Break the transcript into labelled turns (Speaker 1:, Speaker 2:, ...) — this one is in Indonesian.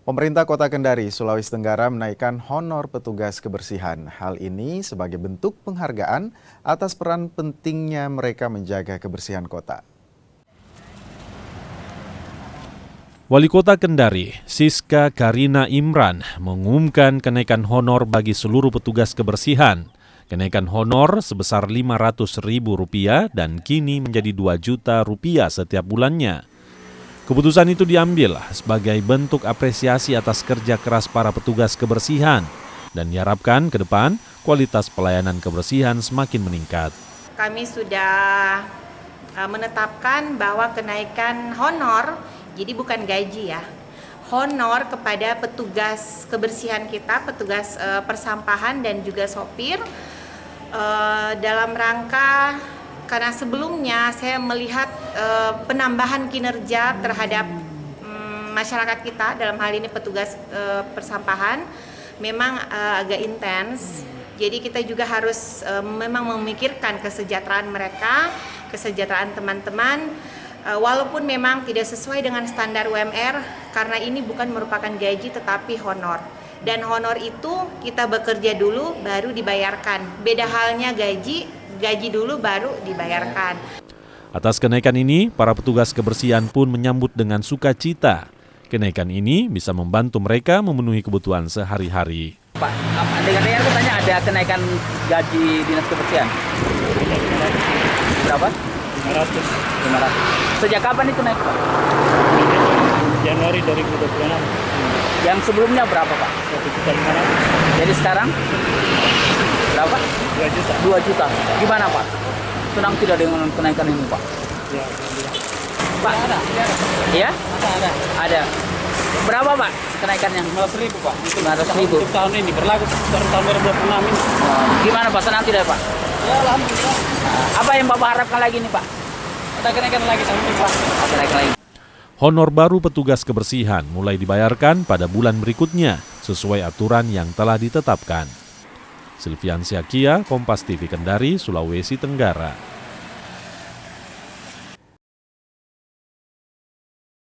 Speaker 1: Pemerintah Kota Kendari, Sulawesi Tenggara menaikkan honor petugas kebersihan. Hal ini sebagai bentuk penghargaan atas peran pentingnya mereka menjaga kebersihan kota.
Speaker 2: Wali Kota Kendari, Siska Karina Imran, mengumumkan kenaikan honor bagi seluruh petugas kebersihan. Kenaikan honor sebesar Rp500.000 dan kini menjadi Rp2 juta setiap bulannya. Keputusan itu diambil sebagai bentuk apresiasi atas kerja keras para petugas kebersihan dan diharapkan ke depan kualitas pelayanan kebersihan semakin meningkat.
Speaker 3: Kami sudah menetapkan bahwa kenaikan honor, jadi bukan gaji ya, honor kepada petugas kebersihan kita, petugas persampahan dan juga sopir dalam rangka karena sebelumnya saya melihat penambahan kinerja terhadap masyarakat kita, dalam hal ini petugas persampahan, memang agak intens. Jadi kita juga harus memang memikirkan kesejahteraan mereka, kesejahteraan teman-teman, walaupun memang tidak sesuai dengan standar UMR, karena ini bukan merupakan gaji tetapi honor. Dan honor itu kita bekerja dulu baru dibayarkan. Beda halnya gaji dulu baru dibayarkan.
Speaker 2: Atas kenaikan ini, para petugas kebersihan pun menyambut dengan sukacita. Kenaikan ini bisa membantu mereka memenuhi kebutuhan sehari-hari.
Speaker 4: Pak, dengar-dengar katanya ada kenaikan gaji dinas kebersihan. Berapa? 500. Sejak kapan itu naik, Pak?
Speaker 5: Januari 2026.
Speaker 4: Yang sebelumnya berapa, Pak?
Speaker 5: 1.500.
Speaker 4: Jadi sekarang berapa?
Speaker 5: 2 juta.
Speaker 4: 2 juta. Gimana, Pak? Senang tidak dengan kenaikan ini, Pak?
Speaker 5: Ya,
Speaker 4: Pak,
Speaker 5: ada.
Speaker 4: iya?
Speaker 5: Ada.
Speaker 4: Ada. Berapa, Pak, kenaikannya?
Speaker 5: 500.000, Pak.
Speaker 4: 500.000.
Speaker 5: Untuk tahun ini berlaku tahun 2026 ini.
Speaker 4: Gimana, Pak? Senang tidak, Pak?
Speaker 5: Ya, alhamdulillah.
Speaker 4: Apa yang Bapak harapkan lagi nih, Pak?
Speaker 5: Ada kenaikan lagi sampai Pak.
Speaker 4: Kenaikan lagi.
Speaker 2: Honor baru petugas kebersihan mulai dibayarkan pada bulan berikutnya sesuai aturan yang telah ditetapkan. Silvian Siakia, Kompas TV Kendari, Sulawesi Tenggara.